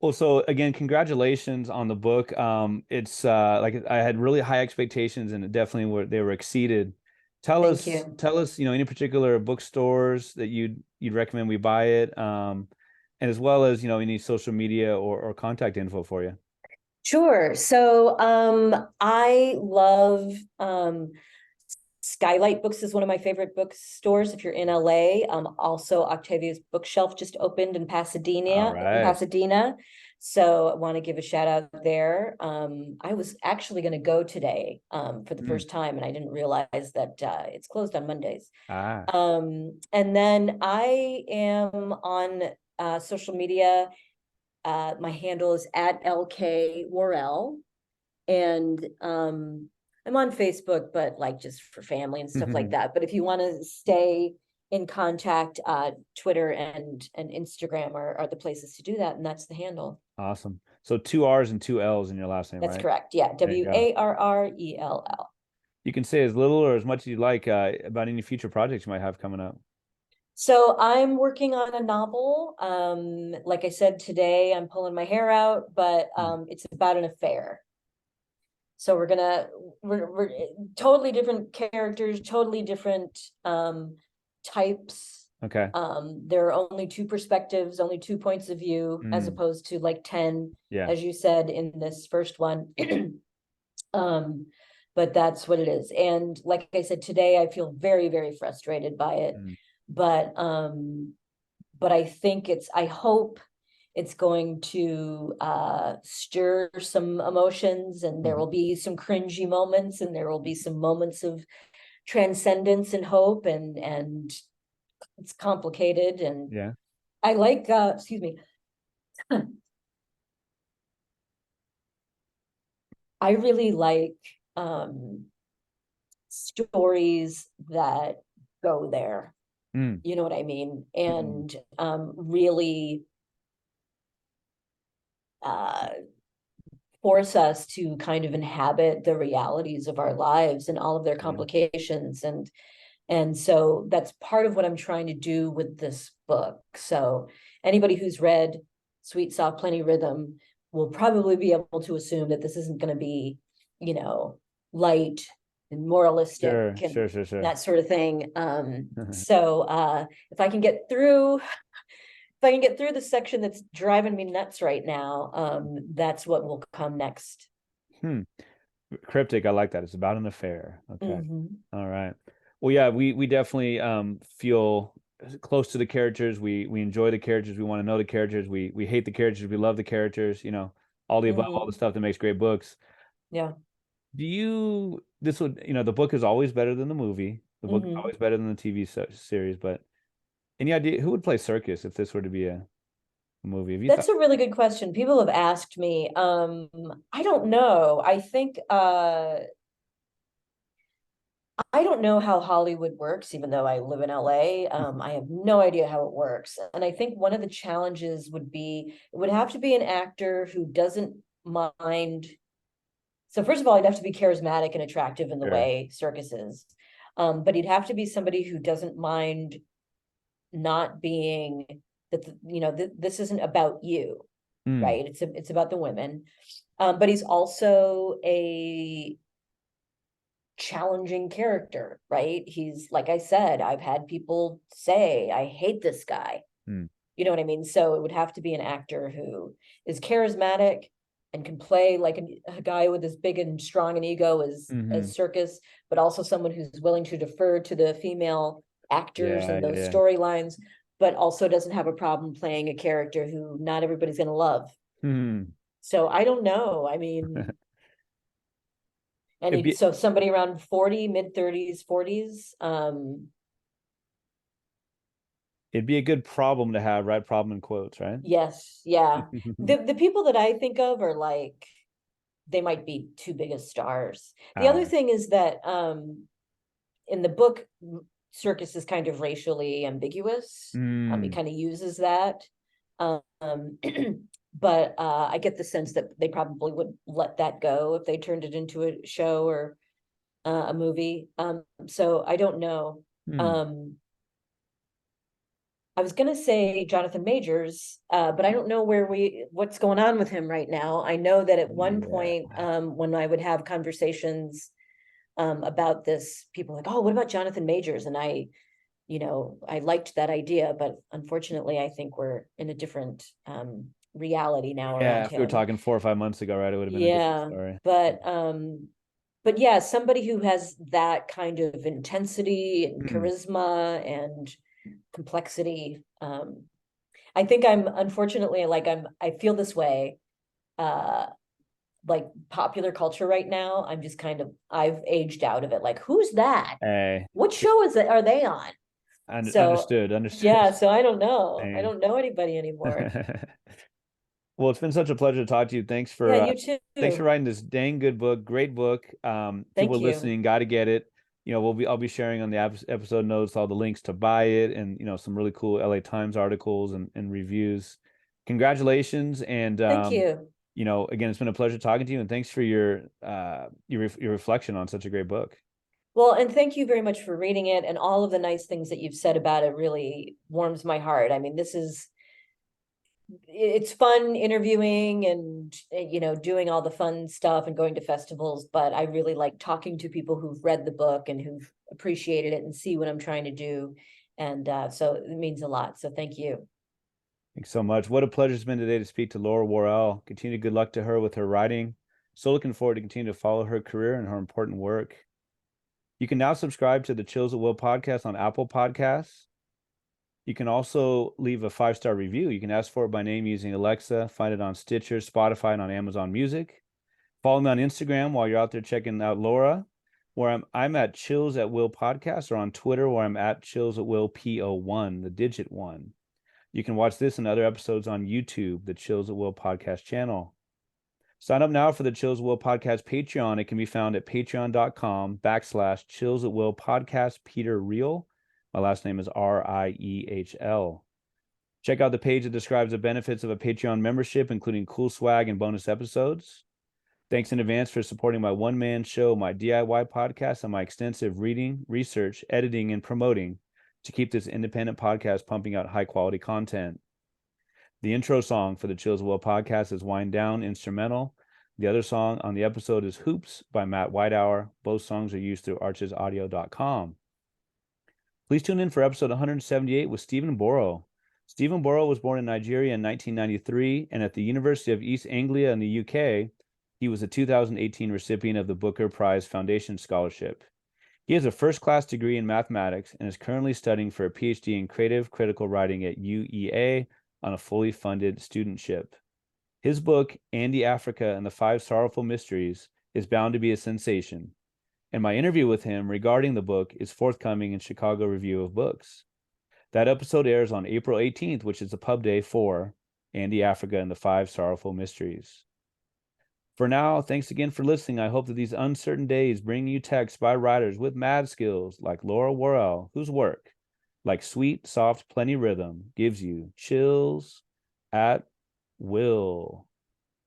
Well, so again, congratulations on the book. It's like I had really high expectations, and it definitely they were exceeded. Thank you. Tell us, any particular bookstores that you'd recommend we buy it, and as well as any social media or contact info for you. Sure. So I love Skylight Books is one of my favorite bookstores if you're in LA. Also Octavia's Bookshelf just opened All in right. Pasadena. So I want to give a shout out there. I was actually going to go today for the Hmm. first time, and I didn't realize that it's closed on Mondays. Ah. And then I am on social media. My handle is at LK Warrell. And I'm on Facebook, but like just for family and stuff like that. But if you want to stay in contact, Twitter and Instagram are the places to do that. And that's the handle. Awesome. So two R's and two L's in your last name, That's right? correct. Yeah. There you go. Warrell. You can say as little or as much as you like about any future projects you might have coming up. So I'm working on a novel. Like I said, today I'm pulling my hair out, but Hmm. it's about an affair. So we're totally different characters, totally different types. Okay. There are only two perspectives, only two points of view, as Mm. opposed to like 10, Yeah. as you said in this first one. um, but that's what it is. And like I said, today I feel very, very frustrated by it. Mm. But but I hope it's going to stir some emotions, and there Mhm. will be some cringy moments, and there will be some moments of transcendence and hope, and it's complicated. And Yeah. I like excuse me, I really like um stories that go there. Mm. You know what I mean? Mm. And really uh force us to kind of inhabit the realities of our lives and all of their Yeah. complications. And so that's part of what I'm trying to do with this book. So anybody who's read Sweet Soft Plenty Rhythm will probably be able to assume that this isn't going to be, you know, light and moralistic Sure, and sure, sure, sure. that sort of thing. So if I can get through the section that's driving me nuts right now, that's what will come next. Hmm. Cryptic, I like that. It's about an affair. Okay. Mm-hmm. All right. Well, yeah, we definitely feel close to the characters. We enjoy the characters. We want to know the characters. We hate the characters. We love the characters, all the above, all the Mm-hmm. stuff that makes great books. Yeah. Do you this would, the book is always better than the movie. The book is Mm-hmm. always better than the TV series, but any idea who would play Circus if this were to be a movie? Have you thought? That's a really good question. People have asked me. I don't know. I don't know how Hollywood works, even though I live in LA. I have no idea how it works. And I think one of the challenges would be it would have to be an actor who doesn't mind. So first of all, he'd have to be charismatic and attractive in the Sure. way Circus is. But he'd have to be somebody who doesn't mind not being that, this isn't about you, Hmm. right? It's about the women. But he's also a challenging character, right? He's, like I said, I've had people say, I hate this guy. Hmm. You know what I mean? So it would have to be an actor who is charismatic and can play like a guy with as big and strong an ego Hmm. as Circus, but also someone who's willing to defer to the female actors Yeah, and yeah, those yeah. storylines, but also doesn't have a problem playing a character who not everybody's going to love. Hmm. So I don't know. I mean, It'd be so somebody around 40, mid 30s, 40s. it'd be a good problem to have, right? Problem in quotes, right? Yes, yeah. The people that I think of are like they might be too big of stars. The other Ah. thing is that in the book, Circus is kind of racially ambiguous. He Mm. kind of uses that. Um, but I get the sense that they probably would let that go if they turned it into a show or a movie. So I don't know. Mm. Um, I was gonna say Jonathan Majors, but I don't know what's going on with him right now. I know that at one Yeah. point, when I would have conversations about this, people were like, oh, what about Jonathan Majors? And I liked that idea, but unfortunately, I think we're in a different reality now Yeah, around if we were him. talking 4 or 5 months ago, right, it would have been a different Yeah, story. but yeah, somebody who has that kind of intensity and Mm. charisma and complexity. I think I'm unfortunately I feel this way. Uh, like popular culture right now, I'm just I've aged out of it. Like, who's that? Hey, What show are they on? So understood. yeah, so I don't know. I Same. don't know anybody anymore. Well, it's been such a pleasure to talk to you. Yeah, you too. Thanks for writing this dang good book. Great book. People Thank you. listening got to get it. I'll be sharing on the episode notes all the links to buy it, and some really cool LA Times articles and reviews. Congratulations, and Thank you. again, it's been a pleasure talking to you, and thanks for your reflection on such a great book. Well, and thank you very much for reading it, and all of the nice things that you've said about it really warms my heart. I mean, it's fun interviewing and doing all the fun stuff and going to festivals, but I really like talking to people who've read the book and who've appreciated it and see what I'm trying to do. And so it means a lot. So thank you. Thanks so much. What a pleasure it's been today to speak to Laura Warrell. Continue good luck to her with her writing. So looking forward to continue to follow her career and her important work. You can now subscribe to the Chills at Will podcast on Apple Podcasts. You can also leave a 5-star review. You can ask for it by name using Alexa, find it on Stitcher, Spotify, and on Amazon Music. Follow me on Instagram while you're out there checking out Laura, where I'm at Chills at Will Podcast, or on Twitter where I'm at Chills at Will PO1, the digit 1. You can watch this and other episodes on YouTube, the Chills at Will podcast channel. Sign up now for the Chills at Will podcast Patreon. It can be found at patreon.com/Chills at Will podcast Peter Riehl. My last name is Riehl. Check out the page that describes the benefits of a Patreon membership, including cool swag and bonus episodes. Thanks in advance for supporting my one-man show, my DIY podcast, and my extensive reading, research, editing, and promoting to keep this independent podcast pumping out high-quality content. The intro song for the Chills at Will podcast is Wind Down instrumental. The other song on the episode is Hoops by Matt Whitehour. Both songs are used through archesaudio.com. Please tune in for episode 178 with Stephen Borrow. Stephen Borrow was born in Nigeria in 1993, and at the University of East Anglia in the UK, he was a 2018 recipient of the Booker Prize Foundation Scholarship. He has a first-class degree in mathematics and is currently studying for a PhD in creative critical writing at UEA on a fully funded studentship. His book, Andy Africa and the Five Sorrowful Mysteries, is bound to be a sensation, and my interview with him regarding the book is forthcoming in Chicago Review of Books. That episode airs on April 18th, which is the pub day for Andy Africa and the Five Sorrowful Mysteries. For now, thanks again for listening. I hope that these uncertain days bring you texts by writers with mad skills like Laura Warrell, whose work, like sweet, soft, plenty rhythm, gives you chills at will.